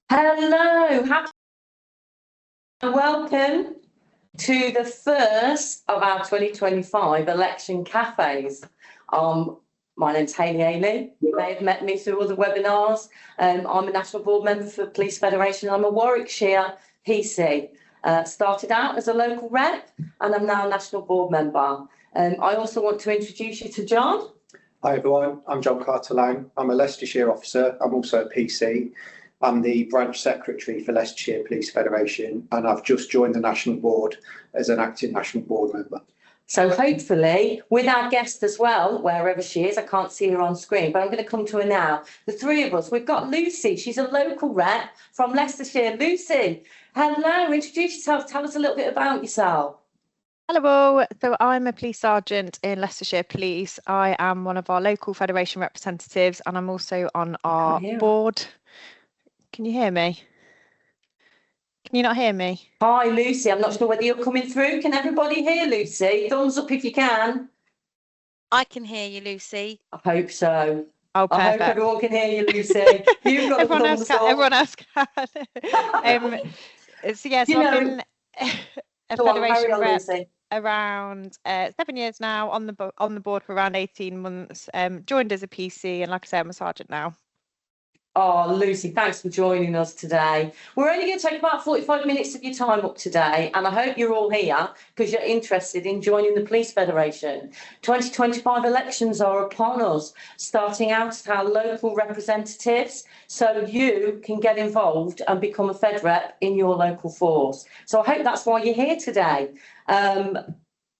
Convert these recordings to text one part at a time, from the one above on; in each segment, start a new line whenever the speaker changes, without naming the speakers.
Hello, welcome to the first of our 2025 election cafes. My name's Hayley Aley. You may have met me through other webinars. I'm a national board member for Police Federation. I'm a Warwickshire PC. Started out as a local rep and I'm now a national board member. I also want to introduce you to John.
Hi everyone, I'm John Carter-Lang. I'm a Leicestershire officer. I'm also a PC. I'm the branch secretary for Leicestershire Police Federation and I've just joined the national board as an acting national board member.
So hopefully with our guest as well, wherever she is, I can't see her on screen, but I'm going to come to her now. The three of us, we've got Lucy. She's a local rep from Leicestershire. Lucy, hello, introduce yourself. Tell us a little bit about yourself.
Hello, so I'm a police sergeant in Leicestershire Police. I am one of our local Federation representatives and I'm also on our board. Can you hear me? Can you not hear me?
Hi Lucy, I'm not sure whether you're coming through. Can everybody hear Lucy? Thumbs up if you can.
I can hear you, Lucy.
I hope so.
Oh, perfect.
I hope everyone can hear you, Lucy. You've got
everyone
a thumbs up.
Everyone else can. So yes, I've been a Federation rep around 7 years now, on the board for around 18 months, joined as a PC, and like I say, I'm a sergeant now.
Oh, Lucy, thanks for joining us today. We're only going to take about 45 minutes of your time up today, and I hope you're all here because you're interested in joining the Police Federation. 2025 elections are upon us, starting out as our local representatives, so you can get involved and become a Fed rep in your local force. So I hope that's why you're here today.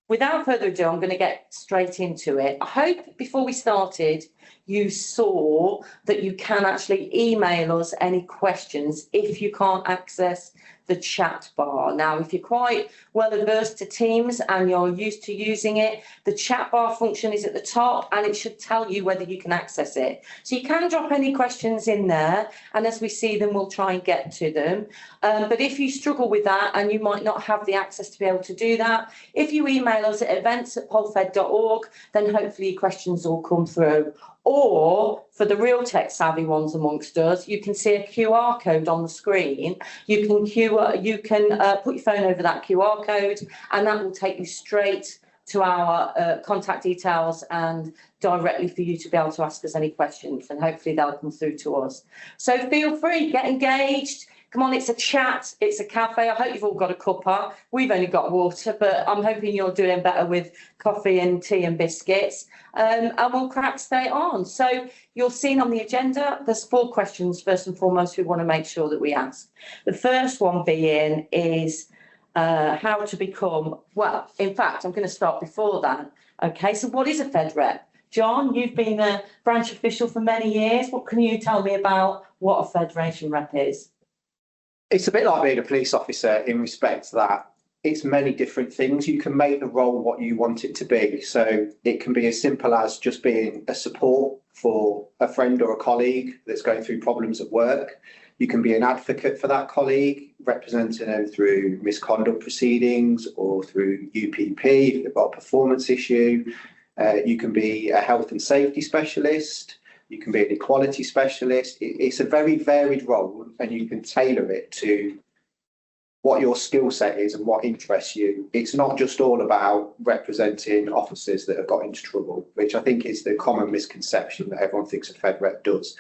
Without further ado, I'm going to get straight into it. I hope before we started, you saw that you can actually email us any questions if you can't access the chat bar. Now, if you're quite well averse to Teams and you're used to using it, the chat bar function is at the top and it should tell you whether you can access it. So you can drop any questions in there, and as we see them, we'll try and get to them. But if you struggle with that and you might not have the access to be able to do that, if you email us at events@polfed.org, then hopefully your questions will come through. Or for the real tech savvy ones amongst us, you can see a QR code on the screen. You can put your phone over that QR code and that will take you straight to our contact details and directly for you to be able to ask us any questions, and hopefully they'll come through to us. So feel free, get engaged. Come on, it's a chat, it's a cafe. I hope you've all got a cuppa. We've only got water, but I'm hoping you're doing better with coffee and tea and biscuits. And we'll crack straight on. So you're seeing on the agenda, there's 4 questions, first and foremost, we want to make sure that we ask. The first one being is how to become, well, in fact, I'm going to start before that. Okay, so what is a Fed rep? John, you've been a branch official for many years. What can you tell me about what a Federation rep is?
It's a bit like being a police officer in respect that it's many different things. You can make the role what you want it to be. So it can be as simple as just being a support for a friend or a colleague that's going through problems at work. You can be an advocate for that colleague, representing them through misconduct proceedings or through UPP if they've got a performance issue. You can be a health and safety specialist. You can be an equality specialist. It's a very varied role and you can tailor it to what your skill set is and what interests you. It's not just all about representing officers that have got into trouble, which I think is the common misconception that everyone thinks a Fed rep does.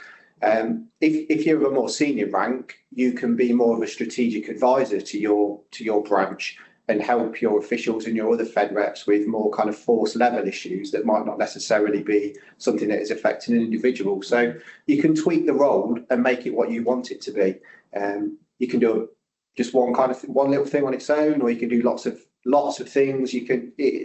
If you're of a more senior rank, you can be more of a strategic advisor to your branch and help your officials and your other Fed reps with more kind of force level issues that might not necessarily be something that is affecting an individual. So you can tweak the role and make it what you want it to be. You can do just one little thing on its own, or you can do lots of things.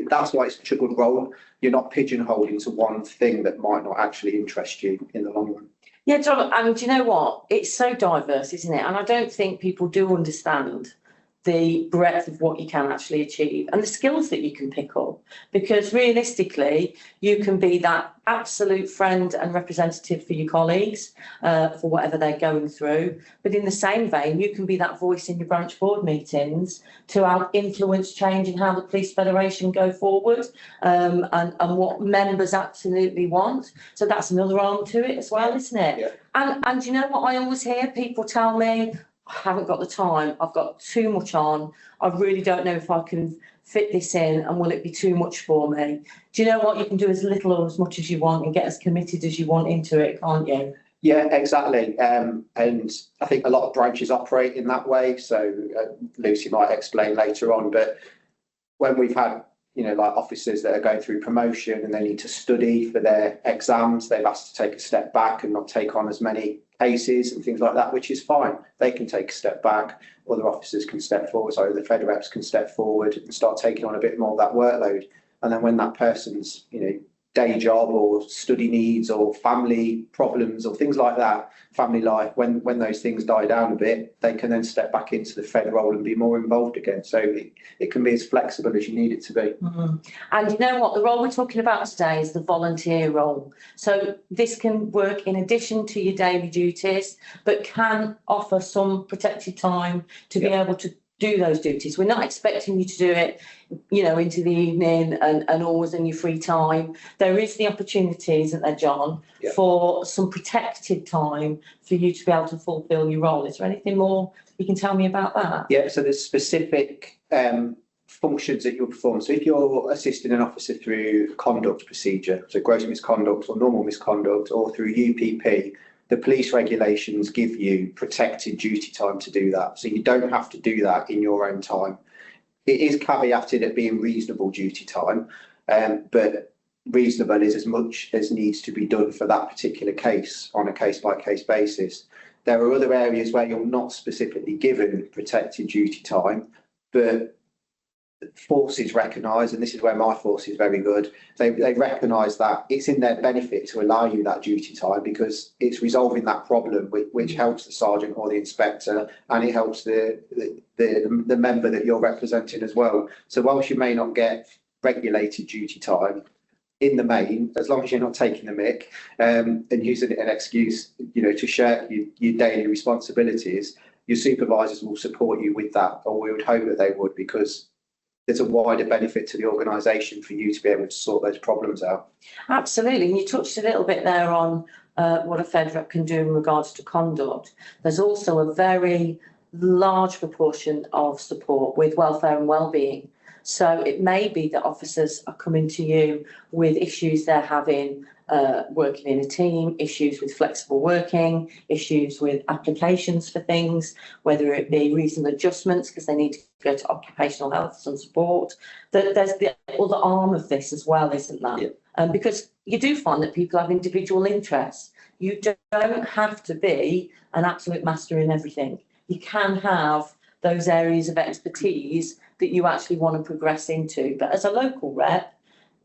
That's why it's such a good role. You're not pigeonholed into one thing that might not actually interest you in the long run.
Yeah, John, and do you know what? It's so diverse, isn't it? And I don't think people do understand the breadth of what you can actually achieve and the skills that you can pick up, because realistically you can be that absolute friend and representative for your colleagues for whatever they're going through, but in the same vein you can be that voice in your branch board meetings to help influence change in how the Police Federation go forward, and what members absolutely want. So that's another arm to it as well, isn't it?
Yeah.
And you know what I always hear people tell me, I haven't got the time, I've got too much on, I really don't know if I can fit this in, and will it be too much for me? Do you know what? You can do as little or as much as you want and get as committed as you want into it, can't you?
Yeah, exactly. And I think a lot of branches operate in that way. So Lucy might explain later on, but when we've had, you know, like officers that are going through promotion and they need to study for their exams, they've asked to take a step back and not take on as many cases and things like that, which is fine. They can take a step back, other officers can step forward, sorry, the FedElects can step forward and start taking on a bit more of that workload. And then when that person's, you know, day job or study needs or family problems or things like that, family life, when those things die down a bit, they can then step back into the Fed role and be more involved again. So it can be as flexible as you need it to be.
Mm-hmm. And you know what, the role we're talking about today is the volunteer role. So this can work in addition to your daily duties, but can offer some protected time to be able to do those duties. We're not expecting you to do it, you know, into the evening and always in your free time. There is the opportunity, isn't there, John, for some protected time for you to be able to fulfil your role. Is there anything more you can tell me about that?
Yeah, so there's specific functions that you'll perform. So if you're assisting an officer through conduct procedure, so gross misconduct or normal misconduct, or through UPP, the police regulations give you protected duty time to do that. So you don't have to do that in your own time. It is caveated at being reasonable duty time, but reasonable is as much as needs to be done for that particular case on a case-by-case basis. There are other areas where you're not specifically given protected duty time, but forces recognise, and this is where my force is very good, they recognise that it's in their benefit to allow you that duty time because it's resolving that problem which helps the sergeant or the inspector, and it helps the member that you're representing as well. So whilst you may not get regulated duty time, in the main, as long as you're not taking the mick and using it an excuse, you know, to shirk your daily responsibilities, your supervisors will support you with that, or we would hope that they would, because there's a wider benefit to the organisation for you to be able to sort those problems out.
Absolutely. And you touched a little bit there on what a FedRep can do in regards to conduct. There's also a very large proportion of support with welfare and wellbeing. So it may be that officers are coming to you with issues they're having working in a team, issues with flexible working, issues with applications for things, whether it be reasonable adjustments because they need to go to occupational health and support. There's the other arm of this as well, isn't there? Yeah. Because you do find that people have individual interests. You don't have to be an absolute master in everything. You can have those areas of expertise that you actually want to progress into. But as a local rep,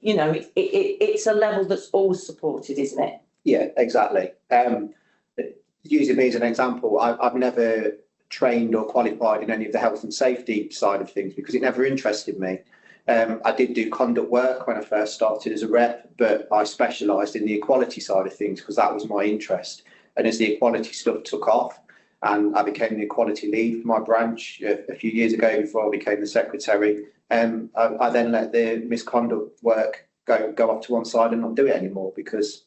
you know, it's a level that's always supported, isn't it?
Yeah, exactly. Using me as an example, I've never trained or qualified in any of the health and safety side of things because it never interested me. I did do conduct work when I first started as a rep, but I specialised in the equality side of things because that was my interest. And as the equality stuff took off, and I became the equality lead for my branch a few years ago before I became the secretary. I then let the misconduct work go off to one side and not do it anymore because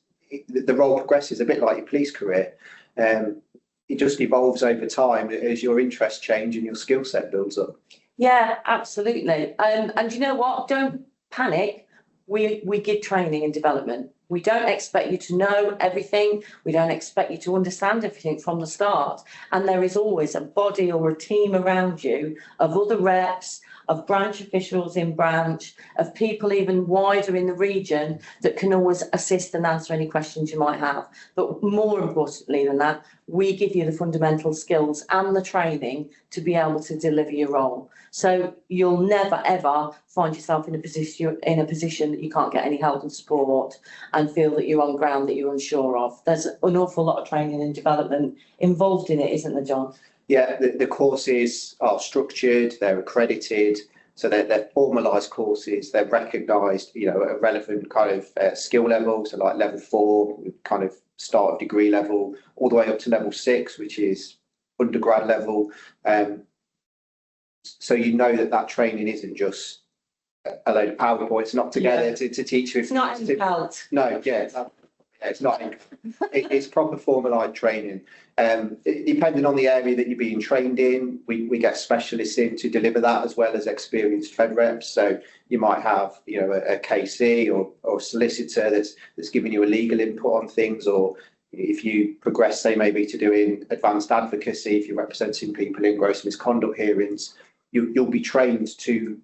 the role progresses a bit like your police career. It just evolves over time as your interests change and your skill set builds up.
Yeah, absolutely. And you know what? Don't panic. We give training and development. We don't expect you to know everything. We don't expect you to understand everything from the start. And there is always a body or a team around you of other reps, of branch officials in branch, of people even wider in the region that can always assist and answer any questions you might have. But more importantly than that, we give you the fundamental skills and the training to be able to deliver your role. So you'll never, ever find yourself in a position that you can't get any help and support and feel that you're on ground that you're unsure of. There's an awful lot of training and development involved in it, isn't there, John?
Yeah, the courses are structured, they're accredited, so they're formalised courses, they're recognised, you know, at a relevant kind of skill level, so like level 4, kind of start of degree level, all the way up to level 6, which is undergrad level. So you know that training isn't just a load of PowerPoints knocked together to teach you.
It's not impelled.
No, it's not. It's proper formalised training. Depending on the area that you're being trained in, we get specialists in to deliver that, as well as experienced Fed reps. So you might have, you know, a KC or a solicitor that's giving you a legal input on things, or if you progress, say, maybe to doing advanced advocacy, if you're representing people in gross misconduct hearings, you'll be trained to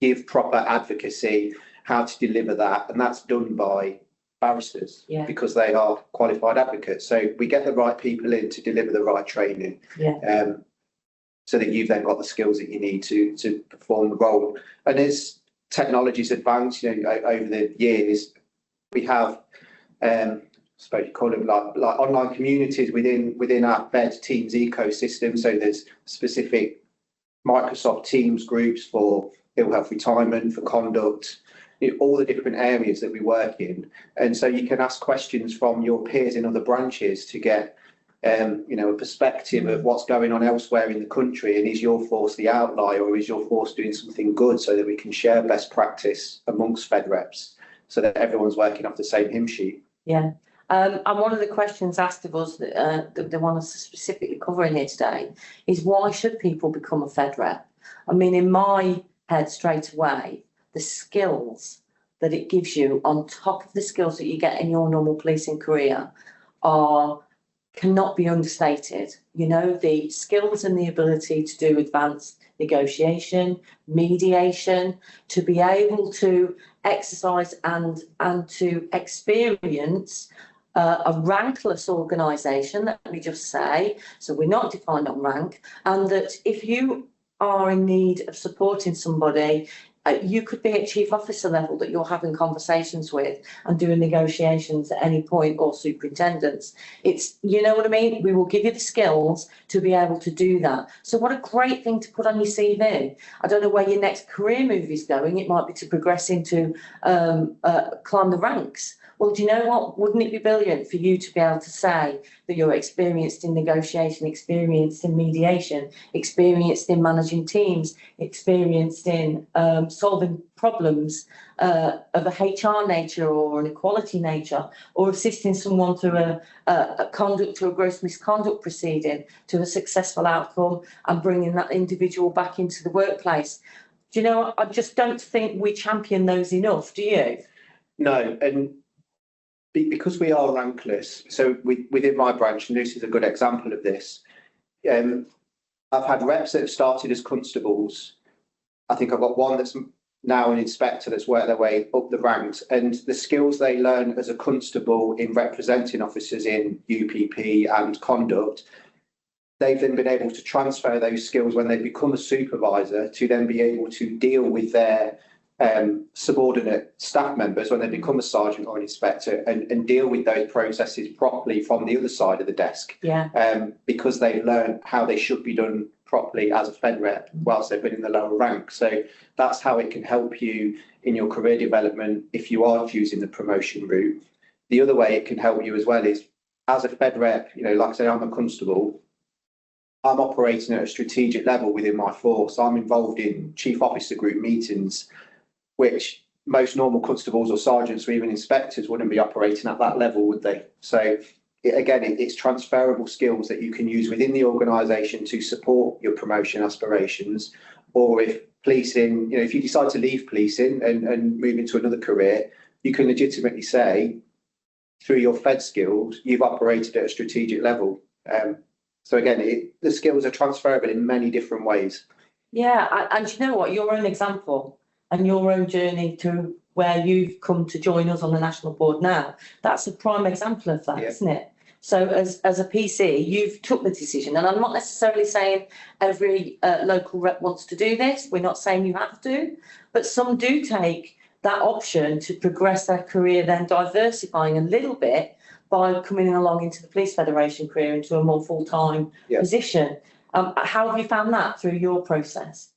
give proper advocacy, how to deliver that, and that's done by barristers, because they are qualified advocates. So we get the right people in to deliver the right training, so that you've then got the skills that you need to perform the role. And as technology's advanced, you know, over the years, we have, I suppose you call them like online communities within our Fed Teams ecosystem. So there's specific Microsoft Teams groups for ill health retirement, for conduct, all the different areas that we work in. And so you can ask questions from your peers in other branches to get, you know, a perspective of what's going on elsewhere in the country, and is your force the outlier, or is your force doing something good, so that we can share best practice amongst Fed reps, so that everyone's working off the same hymn sheet.
Yeah. And one of the questions asked of us that they want us to specifically cover in here today is, why should people become a Fed rep? I mean, in my head straight away, the skills that it gives you on top of the skills that you get in your normal policing career cannot be understated. You know, the skills and the ability to do advanced negotiation, mediation, to be able to exercise and to experience a rankless organisation, let me just say, so we're not defined on rank, and that if you are in need of supporting somebody, you could be at chief officer level that you're having conversations with and doing negotiations at any point, or superintendents. It's, you know what I mean? We will give you the skills to be able to do that. So what a great thing to put on your CV. I don't know where your next career move is going. It might be to progress into climb the ranks. Well, do you know what? Wouldn't it be brilliant for you to be able to say that you're experienced in negotiation, experienced in mediation, experienced in managing teams, experienced in solving problems of a HR nature or an equality nature, or assisting someone through a conduct or a gross misconduct proceeding to a successful outcome and bringing that individual back into the workplace? Do you know, I just don't think we champion those enough, do you?
No, and because we are rankless, so within my branch, and Lucy's a good example of this, I've had reps that have started as constables. I think I've got one that's now an inspector that's worked their way up the ranks, and the skills they learn as a constable in representing officers in UPP and conduct, they've then been able to transfer those skills when they become a supervisor, to then be able to deal with their subordinate staff members when they become a sergeant or an inspector, and deal with those processes properly from the other side of the desk. Because they've learned how they should be done properly as a Fed rep whilst they've been in the lower rank. So that's how it can help you in your career development if you are choosing the promotion route. The other way it can help you as well is, as a Fed rep, you know, like I say, I'm a constable, I'm operating at a strategic level within my force. I'm involved in chief officer group meetings, which most normal constables or sergeants or even inspectors wouldn't be operating at that level, would they? So it's transferable skills that you can use within the organisation to support your promotion aspirations. Or if policing, you know, if you decide to leave policing and move into another career, you can legitimately say, through your Fed skills, you've operated at a strategic level. So again, the skills are transferable in many different ways.
Yeah, and you know what, your own example and your own journey to where you've come to join us on the national board now, that's a prime example of that, isn't it? So as a PC, you've took the decision, and I'm not necessarily saying every local rep wants to do this. We're not saying you have to, but some do take that option to progress their career, then diversifying a little bit by coming along into the Police Federation career into a more full-time position. How have you found that through your process?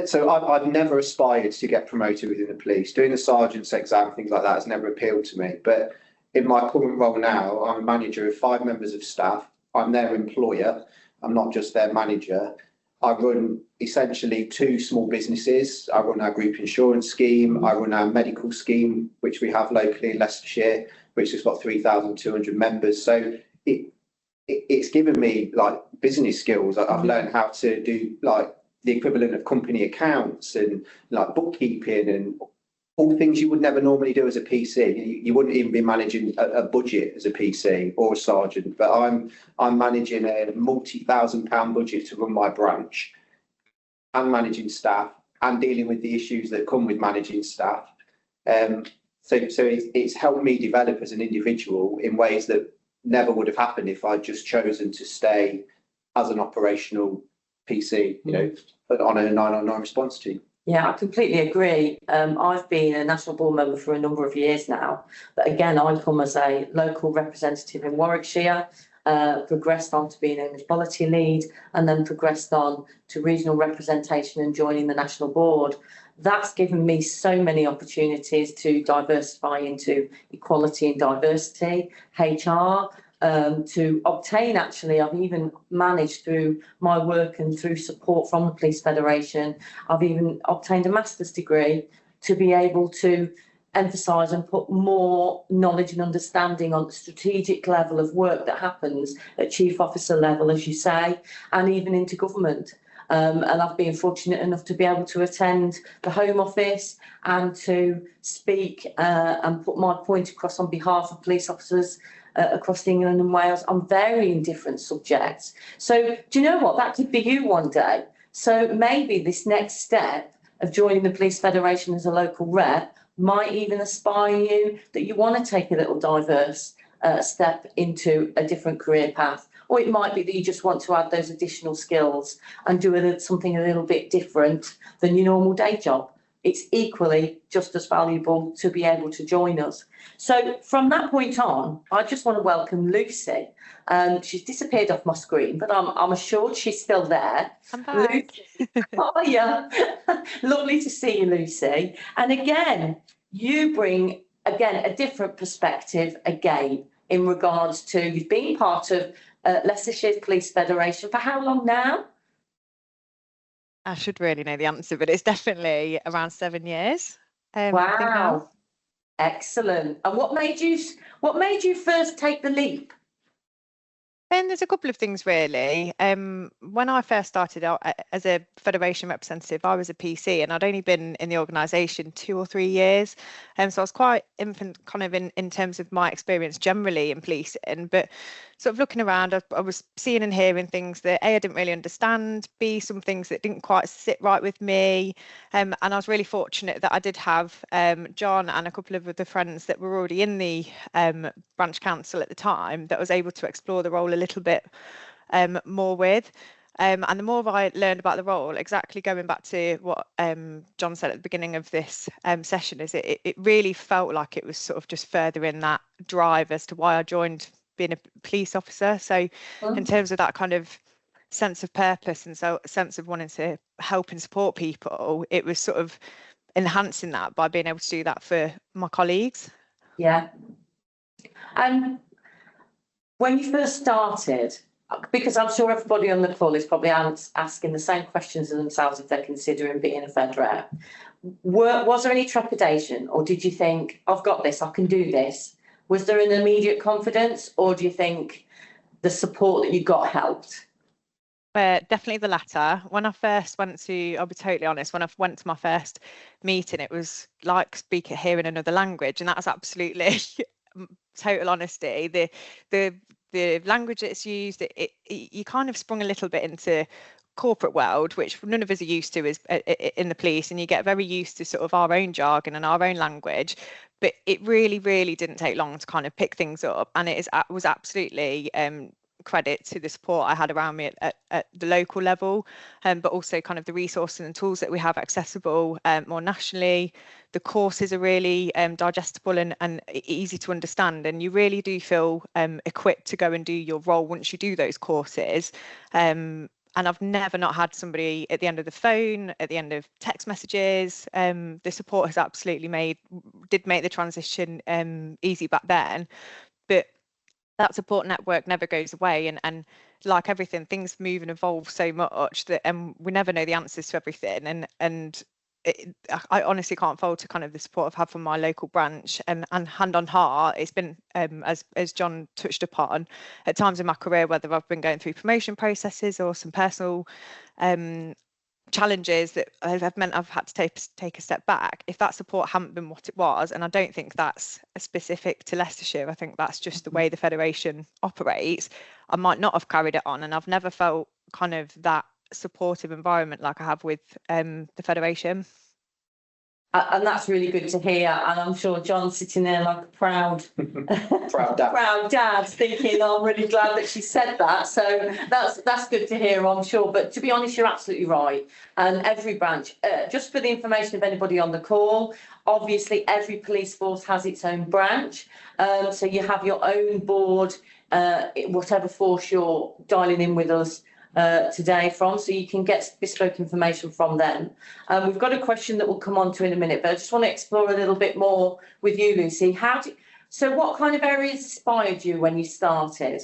So I've never aspired to get promoted within the police. Doing the sergeant's exam, things like that, has never appealed to me. But in my current role now, I'm a manager of 5 members of staff. I'm their employer. I'm not just their manager. I run essentially 2 small businesses. I run our group insurance scheme. I run our medical scheme, which we have locally in Leicestershire, which has got 3,200 members. So it's given me like business skills. I've learned how to do like the equivalent of company accounts and like bookkeeping and all things you would never normally do as a PC. You wouldn't even be managing a budget as a PC or a sergeant, but I'm managing a multi-thousand-pound budget to run my branch and managing staff and dealing with the issues that come with managing staff. So it's helped me develop as an individual in ways that never would have happened if I'd just chosen to stay as an operational PC, you know, on a 999 response team.
Yeah, I completely agree. I've been a national board member for a number of years now, but again, I come as a local representative in Warwickshire, progressed on to being an equality lead, and then progressed on to regional representation and joining the national board. That's given me so many opportunities to diversify into equality and diversity, HR, to obtain, actually, I've even managed through my work and through support from the Police Federation, I've even obtained a master's degree to be able to emphasise and put more knowledge and understanding on the strategic level of work that happens at chief officer level, as you say, and even into government. And I've been fortunate enough to be able to attend the Home Office and to speak and put my point across on behalf of police officers across England and Wales on varying different subjects. So do you know what? That could be you one day. So maybe this next step of joining the Police Federation as a local rep might even inspire you that you want to take a little diverse step into a different career path. Or it might be that you just want to add those additional skills and do something a little bit different than your normal day job. It's equally just as valuable to be able to join us. So from that point on, I just want to welcome Lucy. She's disappeared off my screen, but I'm assured she's still there.
I'm back.
Lucy, oh yeah, lovely to see you, Lucy. And again, you bring a different perspective again in regards to you've been part of Leicestershire Police Federation for how long now?
I should really know the answer, but it's definitely around 7 years.
Wow, excellent. And what made you first take the leap?
And there's a couple of things really. When I first started out as a Federation representative, I was a PC and I'd only been in the organisation 2 or 3 years. So I was quite infant kind of in terms of my experience generally in policing, but sort of looking around, I was seeing and hearing things that A, I didn't really understand, B, some things that didn't quite sit right with me. And I was really fortunate that I did have John and a couple of other friends that were already in the branch council at the time that I was able to explore the role a little bit more with. And the more I learned about the role, exactly going back to what John said at the beginning of this session, is it really felt like it was sort of just furthering that drive as to why I joined being a police officer. So in terms of that kind of sense of purpose and so sense of wanting to help and support people, it was sort of enhancing that by being able to do that for my colleagues.
Yeah. And when you first started, because I'm sure everybody on the call is probably asking the same questions of themselves if they're considering being a Fed rep, was there any trepidation, or did you think, I've got this, I can do this? Was there an immediate confidence, or do you think the support that you got helped?
Definitely the latter. When I first went to, I'll be totally honest, when I went to my first meeting, it was like hearing another language, and that's absolutely total honesty. The language that's used, you kind of sprung a little bit into corporate world, which none of us are used to in the police, and you get very used to sort of our own jargon and our own language. But it really, really didn't take long to kind of pick things up, and was absolutely credit to the support I had around me at the local level, but also kind of the resources and tools that we have accessible more nationally. The courses are really digestible and easy to understand, and you really do feel equipped to go and do your role once you do those courses. And I've never not had somebody at the end of the phone, at the end of text messages. The support has absolutely did make the transition easy back then. But that support network never goes away. And like everything, things move and evolve so much that we never know the answers to everything. And I honestly can't fault to kind of the support I've had from my local branch, and hand on heart, it's been as John touched upon, at times in my career, whether I've been going through promotion processes or some personal challenges that have meant I've had to take a step back. If that support hadn't been what it was, and I don't think that's specific to Leicestershire, I think that's just the way the Federation operates, I might not have carried it on, and I've never felt kind of that supportive environment like I have with the Federation.
And that's really good to hear. And I'm sure John's sitting there like a proud dad thinking, oh, I'm really glad that she said that. So that's good to hear, I'm sure. But to be honest, you're absolutely right. And every branch, just for the information of anybody on the call, obviously every police force has its own branch. So you have your own board, whatever force you're dialing in with us today from, so you can get bespoke information from them. We've got a question that we'll come on to in a minute, but I just want to explore a little bit more with you, Lucy. So what kind of areas inspired you when you started?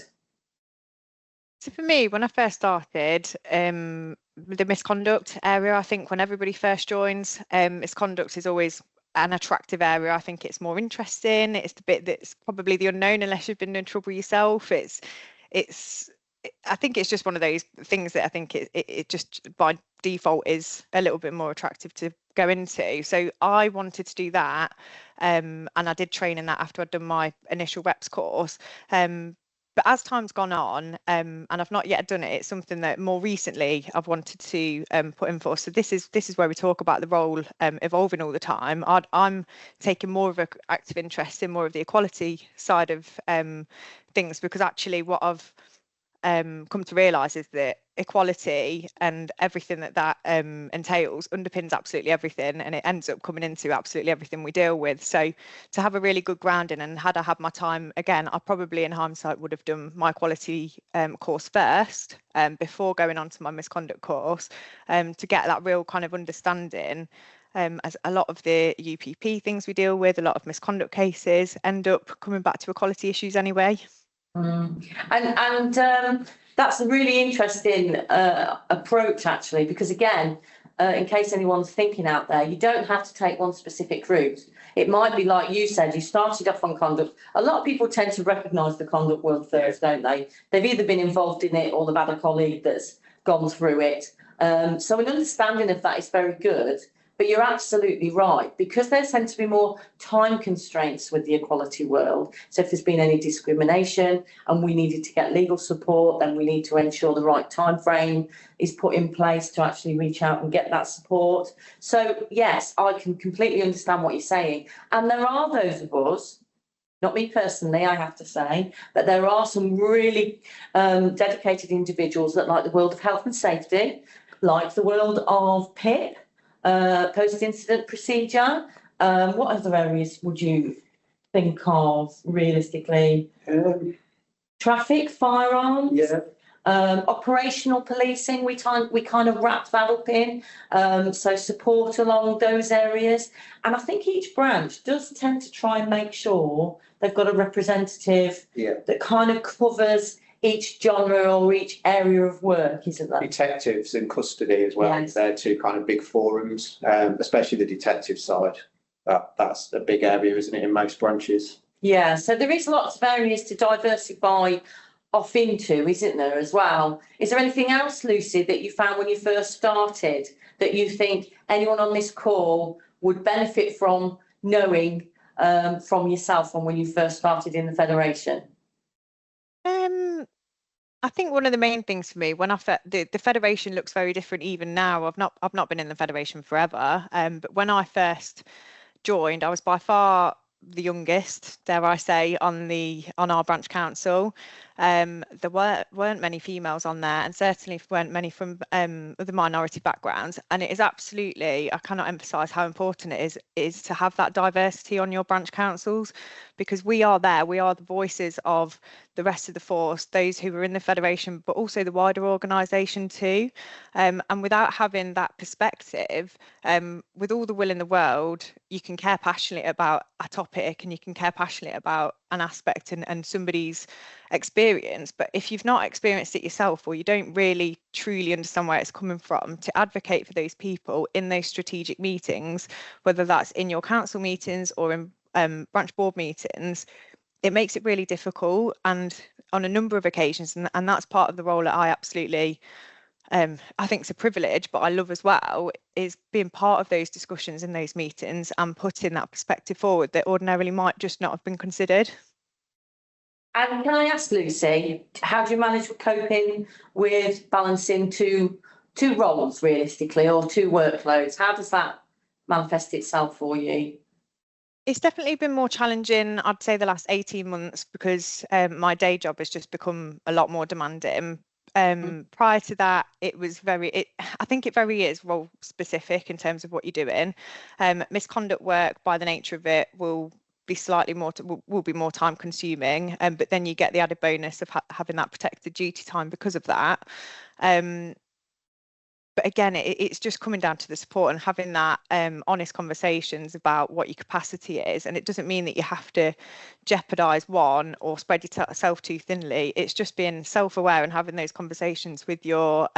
So for me, when I first started, the misconduct area, I think when everybody first joins, misconduct is always an attractive area. I think it's more interesting. It's the bit that's probably the unknown unless you've been in trouble yourself. I think it's just one of those things that I think it just by default is a little bit more attractive to go into. So I wanted to do that, and I did train in that after I'd done my initial reps course. But as time's gone on, and I've not yet done it, it's something that more recently I've wanted to put in for. So this is where we talk about the role evolving all the time. I'm taking more of an active interest in more of the equality side of things, because actually what I've come to realise is that equality and everything that entails underpins absolutely everything, and it ends up coming into absolutely everything we deal with. So to have a really good grounding, and had I had my time again, I probably in hindsight would have done my equality course first before going on to my misconduct course, to get that real kind of understanding, as a lot of the UPP things we deal with, a lot of misconduct cases end up coming back to equality issues anyway.
And that's a really interesting approach, actually, because again, in case anyone's thinking out there, you don't have to take one specific route. It might be like you said, you started off on conduct. A lot of people tend to recognise the conduct world first, don't they? They've either been involved in it or they've had a colleague that's gone through it. So an understanding of that is very good. But you're absolutely right, because there tend to be more time constraints with the equality world. So if there's been any discrimination and we needed to get legal support, then we need to ensure the right time frame is put in place to actually reach out and get that support. So yes, I can completely understand what you're saying. And there are those of us, not me personally, I have to say, but there are some really dedicated individuals that like the world of health and safety, like the world of PIP, post-incident procedure. What other areas would you think of realistically? Traffic, firearms,
Yeah.
Operational policing, we kind of wrap that up in, so support along those areas. And I think each branch does tend to try and make sure they've got a representative that kind of covers each genre or each area of work, isn't that?
Detectives in custody as well.
Yes.
They're two kind of big forums, especially the detective side. That's a big area, isn't it, in most branches?
Yeah, so there is lots of areas to diversify off into, isn't there, as well? Is there anything else, Lucy, that you found when you first started that you think anyone on this call would benefit from knowing from yourself from when you first started in the Federation?
I think one of the main things for me, when the Federation looks very different even now. I've not been in the Federation forever, but when I first joined, I was by far the youngest, dare I say, on our branch council. There weren't many females on there, and certainly weren't many from other minority backgrounds. And it is absolutely, I cannot emphasise how important it is to have that diversity on your branch councils, because we are the voices of the rest of the force, those who are in the federation, but also the wider organisation too. And without having that perspective, with all the will in the world, you can care passionately about a topic and you can care passionately about an aspect and somebody's experience, but if you've not experienced it yourself, or you don't really truly understand where it's coming from, to advocate for those people in those strategic meetings, whether that's in your council meetings or in branch board meetings, it makes it really difficult. And on a number of occasions, and that's part of the role that I absolutely I think it's a privilege, but I love as well, is being part of those discussions in those meetings and putting that perspective forward that ordinarily might just not have been considered.
And can I ask, Lucy, how do you manage coping with balancing two roles realistically, or two workloads? How does that manifest itself for you?
It's definitely been more challenging, I'd say, the last 18 months, because my day job has just become a lot more demanding. Prior to that, it was I think it very is role specific in terms of what you're doing. Misconduct work, by the nature of it, will be slightly more will be more time consuming, but then you get the added bonus of having that protected duty time because of that. But again, it's just coming down to the support and having that honest conversations about what your capacity is. And it doesn't mean that you have to jeopardise one or spread yourself too thinly. It's just being self-aware and having those conversations with your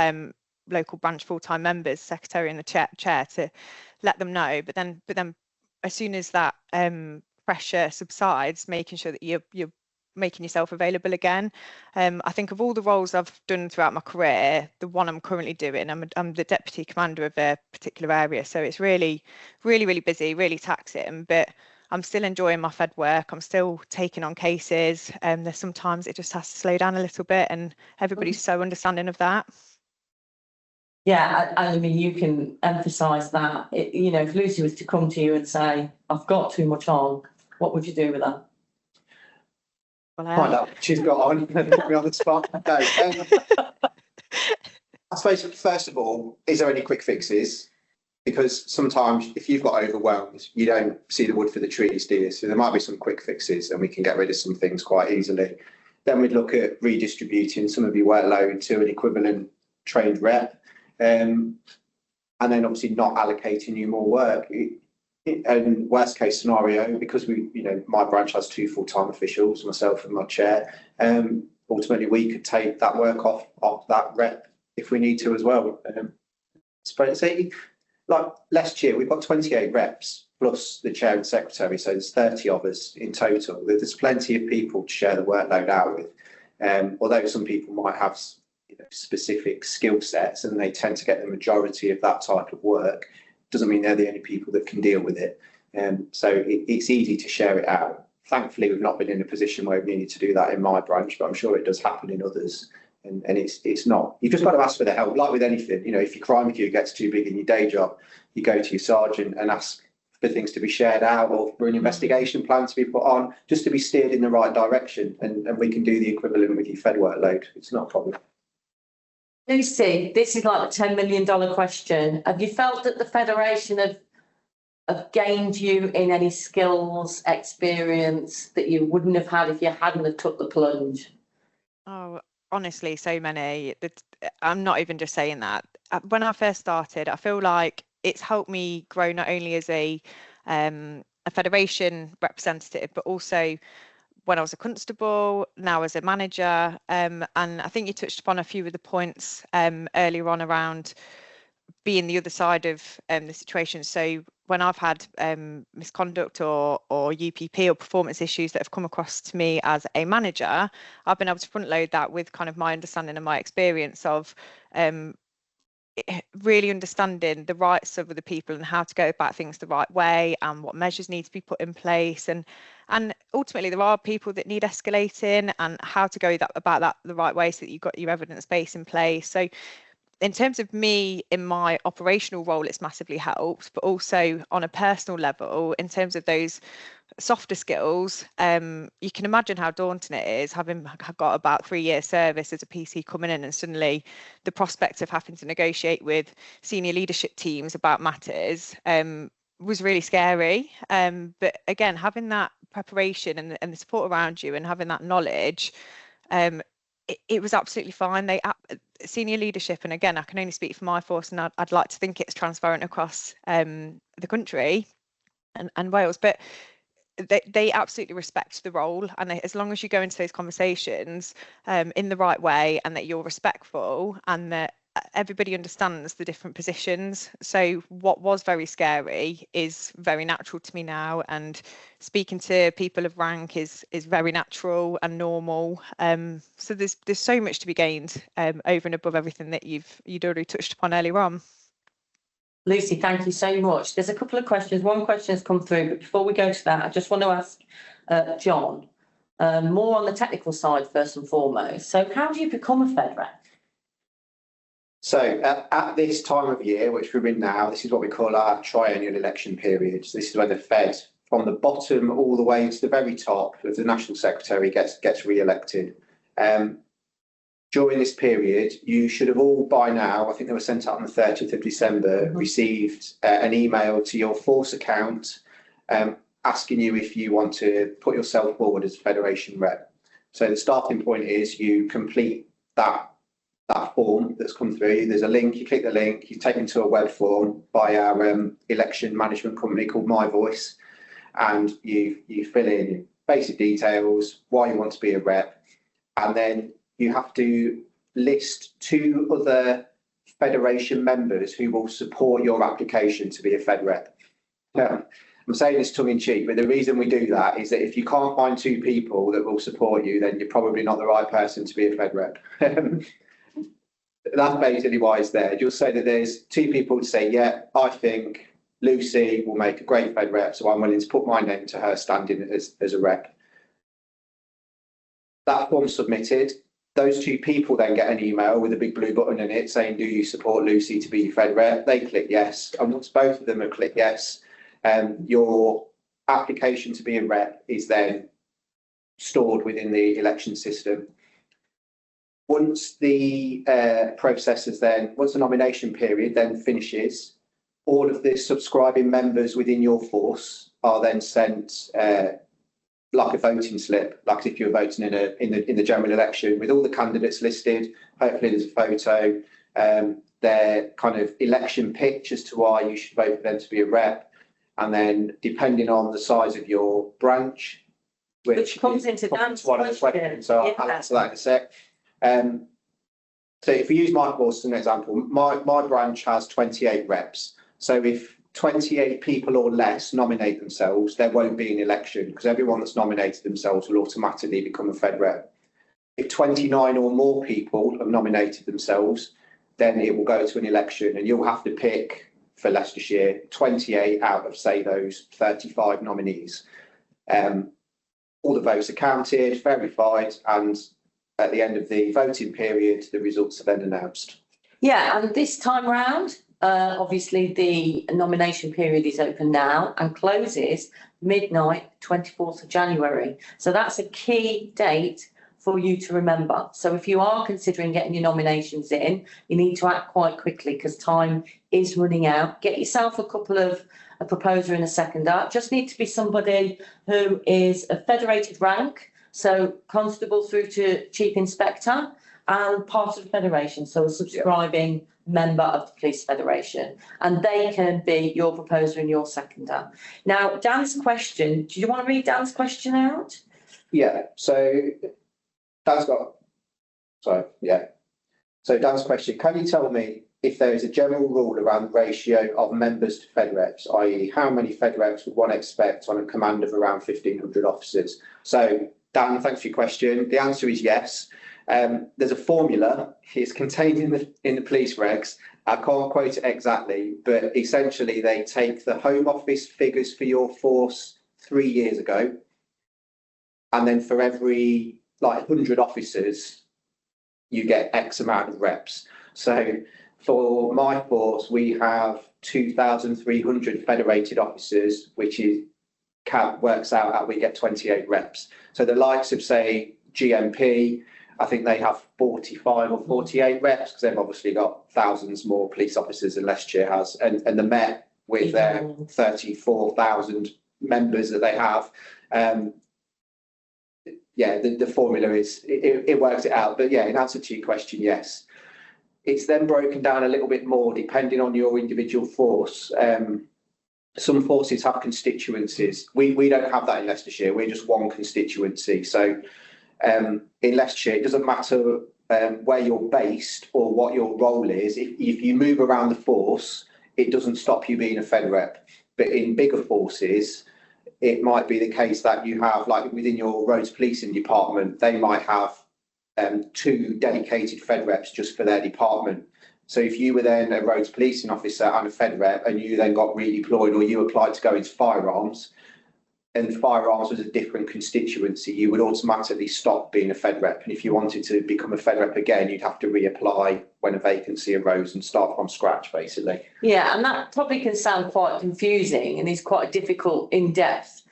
local branch full-time members, secretary and the chair, to let them know. But then as soon as that pressure subsides, making sure that you're making yourself available again. I think of all the roles I've done throughout my career, the one I'm currently doing, I'm the deputy commander of a particular area, so it's really busy, really taxing, but I'm still enjoying my Fed work. I'm still taking on cases, and there's sometimes it just has to slow down a little bit, and everybody's so understanding of that.
Yeah, I mean, you can emphasise that. If Lucy was to come to you and say, I've got too much on, what would you do with that?
Find out what she's got on and put me on the spot. No, I suppose, first of all, is there any quick fixes? Because sometimes if you've got overwhelmed, you don't see the wood for the trees, do you? So there might be some quick fixes and we can get rid of some things quite easily. Then we'd look at redistributing some of your workload to an equivalent trained rep. And then obviously not allocating you more work. And worst case scenario, because my branch has 2 full-time officials, myself and my chair, ultimately we could take that work off that rep if we need to as well. Like last year, we've got 28 reps plus the chair and secretary, so there's 30 of us in total. There's plenty of people to share the workload out with. Although some people might have specific skill sets and they tend to get the majority of that type of work, doesn't mean they're the only people that can deal with it. So it's easy to share it out. Thankfully, we've not been in a position where we needed to do that in my branch, but I'm sure it does happen in others. And it's not, you've just got to ask for the help, like with anything. If your crime queue gets too big in your day job, you go to your sergeant and ask for things to be shared out, or for an investigation plan to be put on, just to be steered in the right direction. And we can do the equivalent with your Fed workload. It's not a problem.
Lucy, this is like the $10 million question. Have you felt that the Federation have gained you in any skills, experience that you wouldn't have had if you hadn't have took the plunge?
Oh, honestly, so many. I'm not even just saying that. When I first started, I feel like it's helped me grow not only as a Federation representative, but also when I was a constable, now as a manager. And I think you touched upon a few of the points earlier on around being the other side of the situation. So when I've had misconduct or UPP or performance issues that have come across to me as a manager, I've been able to front load that with kind of my understanding and my experience of really understanding the rights of other people and how to go about things the right way and what measures need to be put in place. And ultimately, there are people that need escalating and how to go about that the right way so that you've got your evidence base in place. So in terms of me in my operational role, it's massively helped, but also on a personal level, in terms of those softer skills, you can imagine how daunting it is, having got about 3 years service as a PC coming in, and suddenly the prospect of having to negotiate with senior leadership teams about matters was really scary. But again, having that preparation and the support around you and having that knowledge, it was absolutely fine. Senior leadership, and again, I can only speak for my force, and I'd like to think it's transparent across the country and Wales, but they absolutely respect the role, and as long as you go into those conversations in the right way, and that you're respectful, and that everybody understands the different positions. So what was very scary is very natural to me now, and speaking to people of rank is very natural and normal. So there's so much to be gained over and above everything that you'd already touched upon earlier on.
Lucy, thank you so much. There's a couple of questions. One question has come through, but before we go to that, I just want to ask John, more on the technical side first and foremost. So how do you become a Fed rep?
So at this time of year, which we're in now, this is what we call our triennial election period. So this is when the Fed, from the bottom all the way to the very top of the National Secretary, gets re-elected. During this period, you should have all by now, I think they were sent out on the 30th of December, received an email to your force account asking you if you want to put yourself forward as Federation rep. So the starting point is you complete that form that's come through. There's a link, you click the link, you're taken to a web form by our election management company called My Voice, and you fill in basic details, why you want to be a rep, and then you have to list 2 other Federation members who will support your application to be a Fed rep. I'm saying this tongue in cheek, but the reason we do that is that if you can't find 2 people that will support you, then you're probably not the right person to be a Fed rep. That's basically why it's there. You'll say that there's 2 people to say, yeah, I think Lucy will make a great Fed rep, so I'm willing to put my name to her standing as a rep. That form's submitted. Those 2 people then get an email with a big blue button in it saying, do you support Lucy to be Fed rep? They click yes. And once both of them have clicked yes, your application to be a rep is then stored within the election system. Once the once the nomination period then finishes, all of the subscribing members within your force are then sent like a voting slip, like if you're voting in the general election, with all the candidates listed. Hopefully there's a photo, their kind of election pitch as to why you should vote for them to be a rep, and then depending on the size of your branch,
which comes into Dan's question.
So I'll answer that in a sec. So if we use my force as an example, my branch has 28 reps. So if 28 people or less nominate themselves, there won't be an election, because everyone that's nominated themselves will automatically become a Fed rep. If 29 or more people have nominated themselves, then it will go to an election, and you'll have to pick, for Leicestershire, 28 out of, say, those 35 nominees. All the votes are counted, verified, and at the end of the voting period, the results are then announced.
Yeah, and this time round, obviously the nomination period is open now and closes midnight, 24th of January. So that's a key date for you to remember. So if you are considering getting your nominations in, you need to act quite quickly because time is running out. Get yourself a proposer and a seconder. Just need to be somebody who is a federated rank, so constable through to chief inspector, and part of the federation, so a subscribing member of the police federation, and they can be your proposer and your seconder. Now, Dan's question, do you want to read Dan's question out?
Yeah, so Dan's question, can you tell me if there is a general rule around the ratio of members to Fed reps, i.e. how many Fed reps would one expect on a command of around 1,500 officers? So Dan, thanks for your question. The answer is yes. There's a formula, it's contained in the police regs. I can't quote it exactly, but essentially they take the Home Office figures for your force 3 years ago, and then for every 100 officers, you get X amount of reps. So for my force, we have 2,300 federated officers, which is works out at we get 28 reps. So the likes of, say, GMP, I think they have 45 or 48 reps because they've obviously got thousands more police officers than Leicestershire has, and the Met with their 34,000 members that they have. Yeah, the formula is, it works it out. But yeah, in answer to your question, yes. It's then broken down a little bit more depending on your individual force. Some forces have constituencies. We don't have that in Leicestershire. We're just one constituency. So in Leicestershire, it doesn't matter where you're based or what your role is. If you move around the force, it doesn't stop you being a Fed rep. But in bigger forces, it might be the case that you have, like within your roads policing department, they might have 2 dedicated Fed reps just for their department. So if you were then a roads policing officer and a Fed rep, and you then got redeployed or you applied to go into firearms, and firearms was a different constituency, you would automatically stop being a Fed rep. And if you wanted to become a Fed rep again, you'd have to reapply when a vacancy arose and start from scratch, basically.
Yeah, and that probably can sound quite confusing and is quite a difficult, in-depth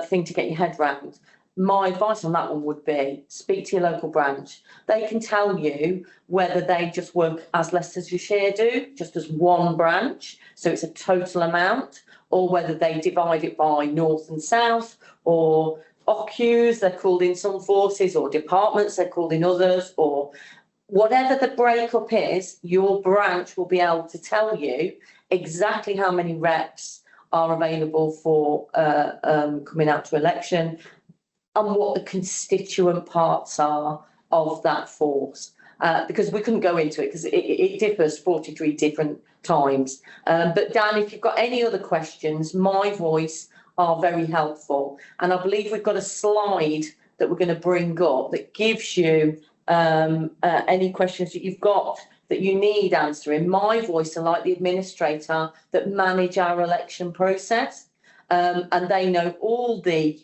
thing to get your head around. My advice on that one would be speak to your local branch. They can tell you whether they just work as Leicestershire do, just as one branch, so it's a total amount, or whether they divide it by north and south, or OCUs, they're called in some forces, or departments, they're called in others, or whatever the breakup is, your branch will be able to tell you exactly how many reps are available for coming out to election, and what the constituent parts are of that force. Because we couldn't go into it because it differs 43 different times. But Dan, if you've got any other questions, my voice are very helpful. And I believe we've got a slide that we're going to bring up that gives you any questions that you've got that you need answering. My voice are like the administrator that manage our election process. And they know all the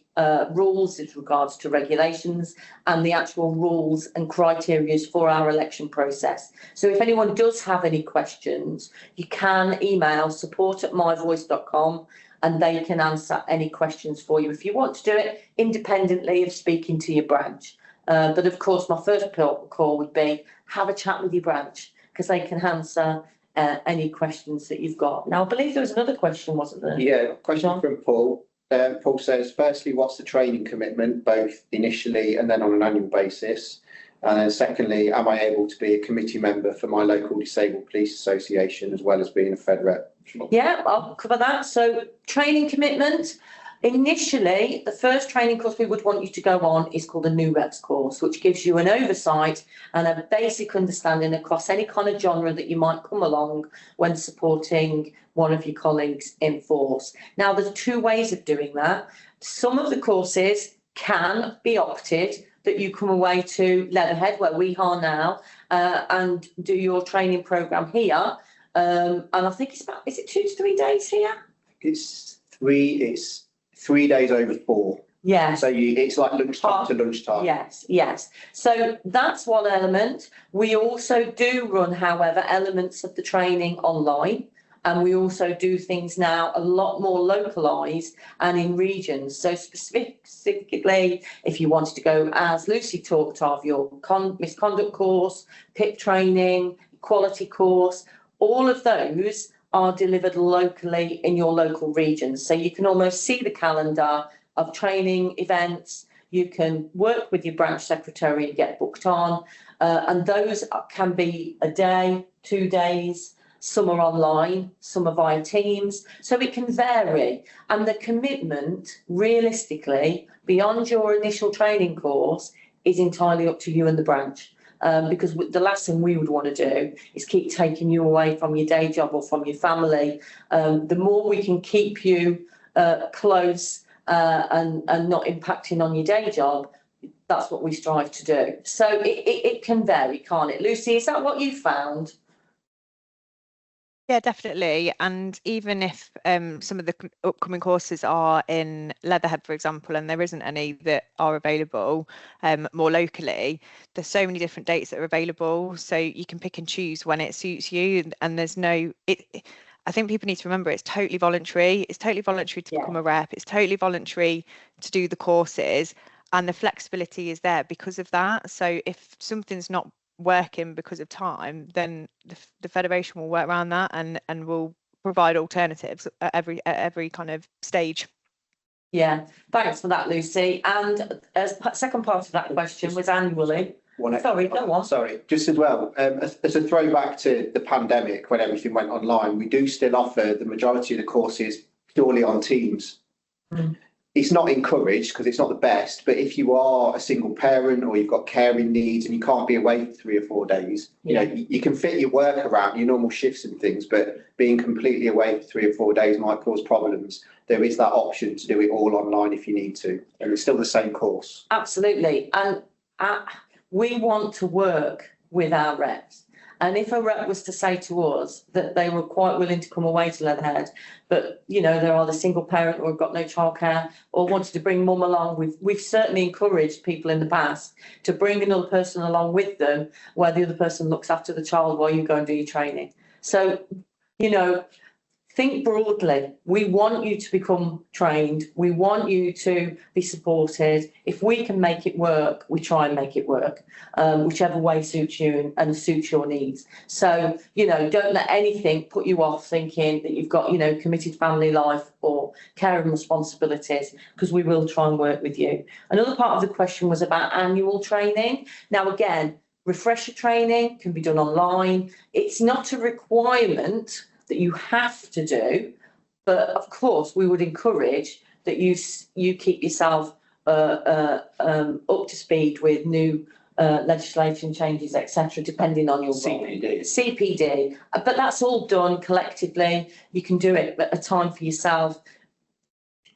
rules with regards to regulations and the actual rules and criteria for our election process. So if anyone does have any questions, you can email support@myvoice.com and they can answer any questions for you if you want to do it independently of speaking to your branch. But of course, my first call would be have a chat with your branch because they can answer any questions that you've got. Now, I believe there was another question, wasn't there?
Yeah, question from Paul. Paul says, firstly, what's the training commitment, both initially and then on an annual basis? And then secondly, am I able to be a committee member for my local disabled police association as well as being a Fed rep?
Yeah, I'll cover that. So training commitment. Initially, the first training course we would want you to go on is called a New Reps course, which gives you an oversight and a basic understanding across any kind of genre that you might come along when supporting one of your colleagues in force. Now, there's 2 ways of doing that. Some of the courses can be opted that you come away to Leatherhead, where we are now, and do your training programme here. And I think it's about, is it 2 to 3 days here?
It's 3 days over 4.
Yeah.
So it's like lunchtime to lunchtime.
Yes. So that's one element. We also do run, however, elements of the training online. And we also do things now a lot more localised and in regions. So specifically, if you wanted to go, as Lucy talked of, your misconduct course, PIP training, equality course, all of those are delivered locally in your local regions. So you can almost see the calendar of training events. You can work with your branch secretary and get booked on. And those can be a day, 2 days. Some are online, some are via Teams, so it can vary. And the commitment, realistically, beyond your initial training course, is entirely up to you and the branch. Because the last thing we would want to do is keep taking you away from your day job or from your family. The more we can keep you close and not impacting on your day job, that's what we strive to do. So it can vary, can't it? Lucy, is that what you found?
Yeah, definitely. And even if some of the upcoming courses are in Leatherhead, for example, and there isn't any that are available more locally, there's so many different dates that are available. So you can pick and choose when it suits you. And there's no, I think people need to remember it's totally voluntary. It's totally voluntary to become a rep. It's totally voluntary to do the courses, and the flexibility is there because of that. So if something's not working because of time, then the federation will work around that and will provide alternatives at every kind of stage.
Yeah, thanks for that, Lucy. And second part of that question was annually. Sorry, go on.
Sorry, just as well, as a throwback to the pandemic when everything went online, we do still offer the majority of the courses purely on Teams. It's not encouraged because it's not the best, but if you are a single parent or you've got caring needs and you can't be away for 3 or 4 days, you know, you can fit your work around your normal shifts and things, but being completely away for 3 or 4 days might cause problems. There is that option to do it all online if you need to, and it's still the same course.
Absolutely. And we want to work with our reps. And if a rep was to say to us that they were quite willing to come away to Leatherhead, but, you know, they're either single parent or have got no childcare or wanted to bring mum along, we've certainly encouraged people in the past to bring another person along with them where the other person looks after the child while you go and do your training. So, you know, think broadly. We want you to become trained. We want you to be supported. If we can make it work, we try and make it work, whichever way suits you and suits your needs. So, you know, don't let anything put you off thinking that you've got, you know, committed family life or care and responsibilities, because we will try and work with you. Another part of the question was about annual training. Now, again, refresher training can be done online. It's not a requirement that you have to do, but of course we would encourage that you keep yourself up to speed with new legislation changes, etc., depending on your CPD. But that's all done collectively. You can do it at a time for yourself.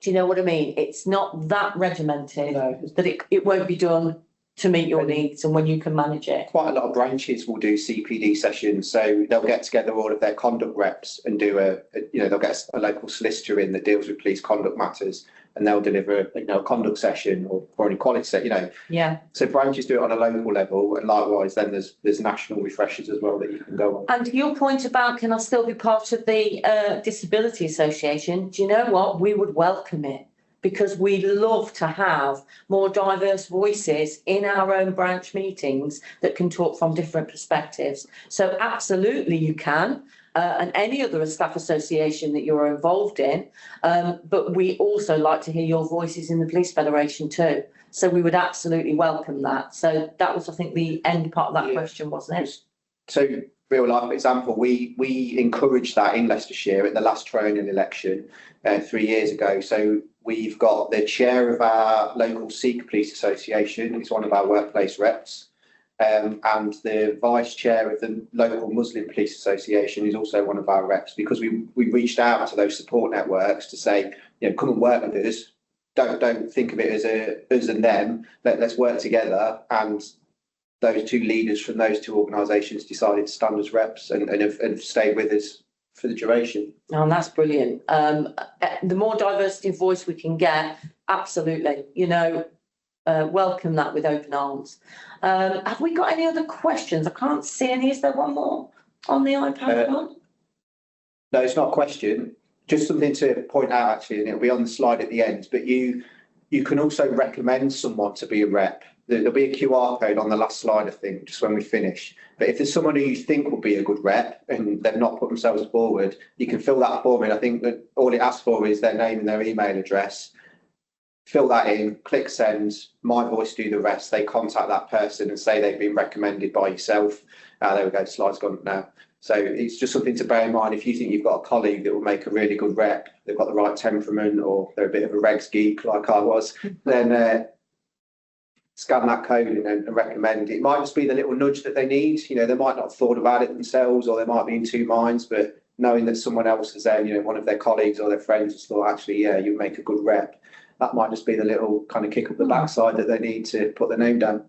Do you know what I mean? It's not that regimented that it won't be done to meet your needs and when you can manage it.
Quite a lot of branches will do CPD sessions, so they'll get together all of their conduct reps and do they'll get a local solicitor in that deals with police conduct matters, and they'll deliver a conduct session or an equality set, So branches do it on a local level, and likewise then there's national refreshers as well that you can go on.
And your point about can I still be part of the Disability Association, do you know what? We would welcome it, because we love to have more diverse voices in our own branch meetings that can talk from different perspectives. So absolutely you can, and any other staff association that you're involved in, but we also like to hear your voices in the Police Federation too. So we would absolutely welcome that. So that was, I think, the end part of that question, wasn't it?
So real life example, we encouraged that in Leicestershire at the last Triennial election 3 years ago. So we've got the chair of our local Sikh Police Association, who's one of our workplace reps, and the vice chair of the local Muslim Police Association is also one of our reps, because we reached out to those support networks to say, come and work with us. Don't think of it as us and them. Let's work together. And those two leaders from those two organisations decided to stand as reps and have stayed with us for the duration.
Oh, that's brilliant. The more diversity of voice we can get, absolutely, welcome that with open arms. Have we got any other questions? I can't see any. Is there one more on the iPad one?
No, it's not a question. Just something to point out, actually, and it'll be on the slide at the end, but you can also recommend someone to be a rep. There'll be a QR code on the last slide, I think, just when we finish. But if there's someone who you think will be a good rep and they've not put themselves forward, you can fill that form in. I think that all it asks for is their name and their email address. Fill that in, click send, my voice do the rest. They contact that person and say they've been recommended by yourself. There we go, the slide's gone up now. So it's just something to bear in mind. If you think you've got a colleague that will make a really good rep, they've got the right temperament, or they're a bit of a regs geek like I was, then scan that code and recommend. It might just be the little nudge that they need. They might not have thought about it themselves, or they might be in two minds, but knowing that someone else has then, one of their colleagues or their friends has thought, actually, yeah, you make a good rep. That might just be the little kind of kick up the backside that they need to put their name down.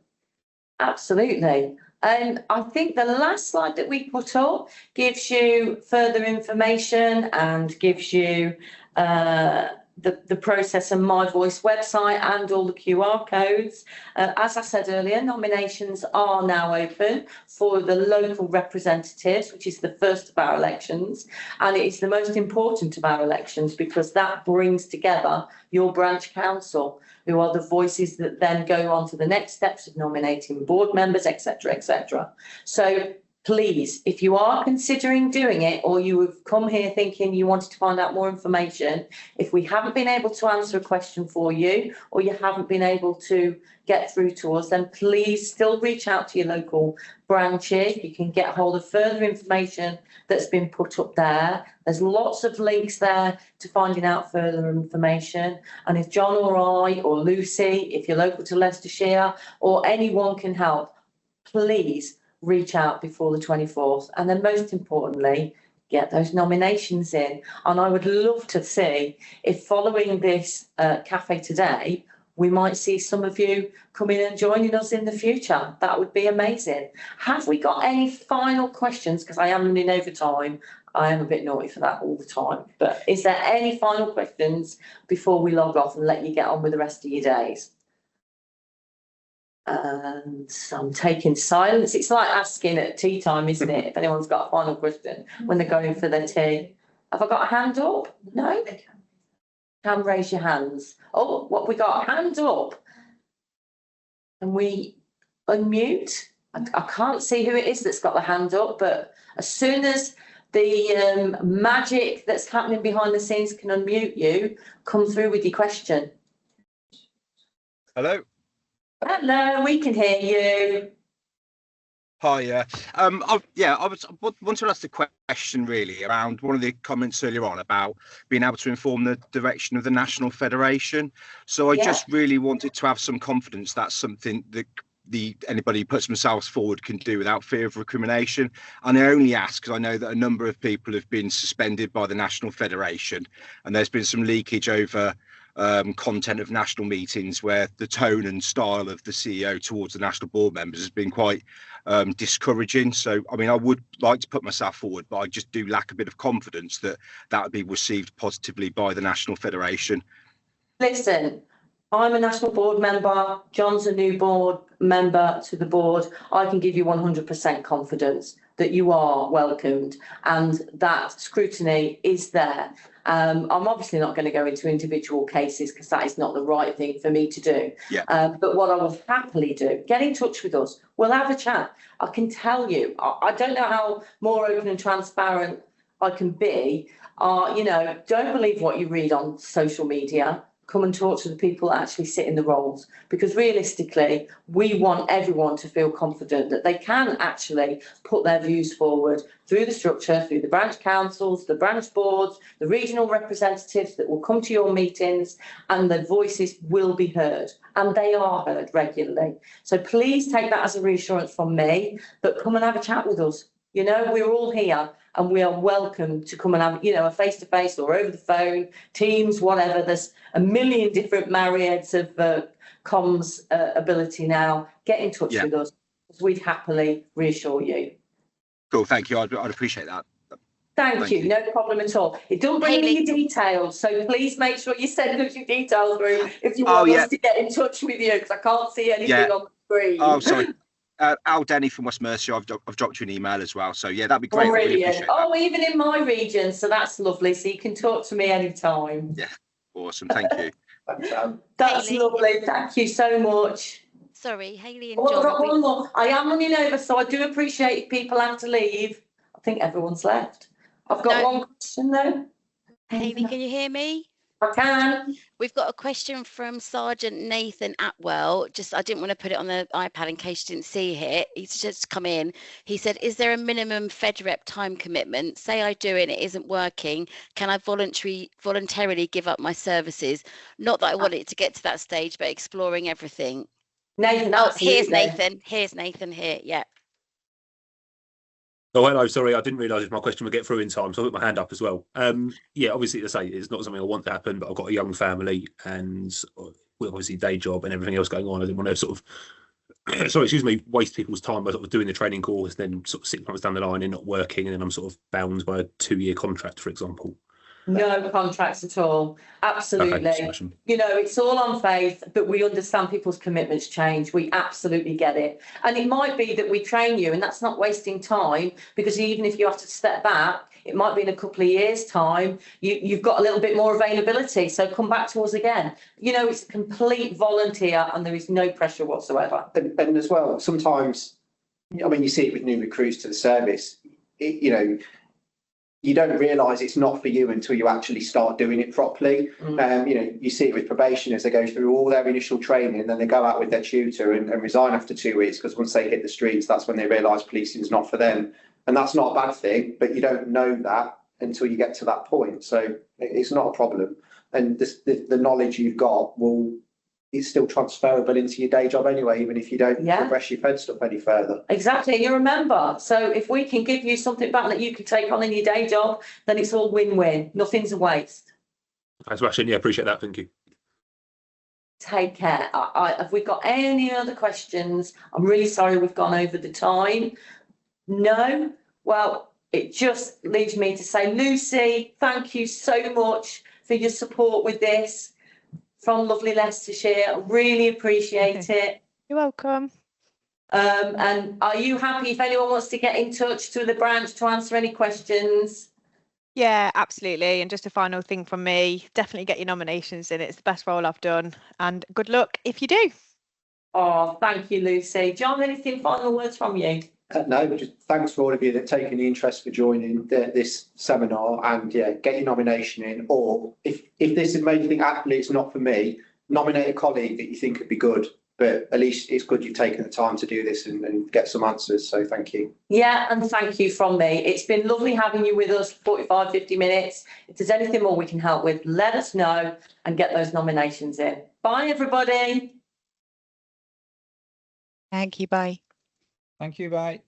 Absolutely. And I think the last slide that we put up gives you further information and gives you the process and My Voice website and all the QR codes. As I said earlier, nominations are now open for the local representatives, which is the first of our elections, and it is the most important of our elections because that brings together your branch council, who are the voices that then go on to the next steps of nominating board members, etc., etc. So please, if you are considering doing it, or you have come here thinking you wanted to find out more information, if we haven't been able to answer a question for you, or you haven't been able to get through to us, then please still reach out to your local branches. You can get hold of further information that's been put up there. There's lots of links there to finding out further information. And if John or I or Lucy, if you're local to Leicestershire, or anyone can help, please reach out before the 24th. And then most importantly, get those nominations in. And I would love to see if following this Café today, we might see some of you coming and joining us in the future. That would be amazing. Have we got any final questions? Because I am running over time. I am a bit naughty for that all the time. But is there any final questions before we log off and let you get on with the rest of your days? And I'm taking silence. It's like asking at tea time, isn't it? If anyone's got a final question when they're going for their tea. Have I got a hand up? No? Can raise your hands. Oh, what we got? Hand up. Can we unmute? I can't see who it is that's got the hand up, but as soon as the magic that's happening behind the scenes can unmute you, come through with your question.
Hello.
Hello, we can hear you.
Hi. I wanted to ask a question really around one of the comments earlier on about being able to inform the direction of the National Federation. So I just really wanted to have some confidence that's something that anybody who puts themselves forward can do without fear of recrimination. And I only ask because I know that a number of people have been suspended by the National Federation, and there's been some leakage over content of national meetings where the tone and style of the CEO towards the national board members has been quite discouraging. So, I mean, I would like to put myself forward, but I just do lack a bit of confidence that that would be received positively by the National Federation.
Listen, I'm a national board member. John's a new board member to the board. I can give you 100% confidence that you are welcomed and that scrutiny is there. I'm obviously not going to go into individual cases because that is not the right thing for me to do. But what I will happily do, get in touch with us. We'll have a chat. I can tell you, I don't know how more open and transparent I can be. Don't believe what you read on social media. Come and talk to the people that actually sit in the roles, because realistically, we want everyone to feel confident that they can actually put their views forward through the structure, through the branch councils, the branch boards, the regional representatives that will come to your meetings, and their voices will be heard, and they are heard regularly. So please take that as a reassurance from me, but come and have a chat with us. We're all here and we are welcome to come and have, a face-to-face or over the phone, Teams, whatever. There's a million different myriads of comms ability now. Get in touch with us. We'd happily reassure you.
Cool, thank you. I'd appreciate that.
Thank you. No problem at all. It don't bring me your details, so please make sure you send us your details through if you want us to get in touch with you, because I can't see anything on the screen.
Oh, sorry. Al Denny from West Mercia, I've dropped you an email as well. So yeah, that'd be great.
Really even in my region, so that's lovely. So you can talk to me anytime.
Yeah, awesome. Thank you.
That's Hayley. Lovely. Thank you so much.
Sorry, Hayley and John.
One more. I am running over, so I do appreciate if people have to leave. I think everyone's left. I've got one question though.
Hayley, can you hear me?
I can.
We've got a question from Sergeant Nathan Atwell. I didn't want to put it on the iPad in case you didn't see it. He's just come in. He said, is there a minimum FedRep time commitment? Say I do it and it isn't working. Can I voluntarily give up my services? Not that I want it to get to that stage, but exploring everything.
Nathan,
here's Nathan. Here's Nathan here. Yeah.
Oh, hello. Sorry, I didn't realise if my question would get through in time, so I put my hand up as well. Obviously, as I say, it's not something I want to happen, but I've got a young family and obviously day job and everything else going on. I didn't want to sort of, waste people's time by sort of doing the training course, then sort of 6 months down the line and not working, and then I'm sort of bound by a 2-year contract, for example.
No contracts at all. Absolutely.
Okay, smashing.
You know, it's all on faith, but we understand people's commitments change. We absolutely get it. And it might be that we train you, and that's not wasting time, because even if you have to step back, it might be in a couple of years' time, you've got a little bit more availability. So come back to us again. You know, it's a complete volunteer and there is no pressure whatsoever.
And as well, sometimes, I mean, you see it with new recruits to the service, you know, you don't realise it's not for you until you actually start doing it properly. You know, you see it with probationers, they go through all their initial training and then they go out with their tutor and resign after 2 weeks, because once they hit the streets, that's when they realise policing is not for them. And that's not a bad thing, but you don't know that until you get to that point. So it's not a problem. And the knowledge you've got is still transferable into your day job anyway, even if you don't progress your Fed stuff any further.
Exactly, and you're a member. So if we can give you something back that you can take on in your day job, then it's all win-win. Nothing's a waste.
That's smashing. Yeah, appreciate that. Thank you.
Take care. Have we got any other questions? I'm really sorry we've gone over the time. No? Well, it just leaves me to say, Lucy, thank you so much for your support with this from lovely Leicestershire. Really appreciate it.
You're welcome.
And are you happy if anyone wants to get in touch to the branch to answer any questions?
Yeah, absolutely. And just a final thing from me, definitely get your nominations in. It's the best role I've done. And good luck if you do.
Oh, thank you, Lucy. John, anything final words from you?
No, but just thanks for all of you that have taken the interest for joining this seminar, and yeah, get your nomination in. Or if this has made you think actually it's not for me, nominate a colleague that you think could be good. But at least it's good you've taken the time to do this and get some answers. So thank you. Yeah, and thank you from me. It's been lovely having you with us for 45, 50 minutes. If there's anything more we can help with, let us know and get those nominations in. Bye, everybody.
Thank you. Bye.
Thank you. Bye.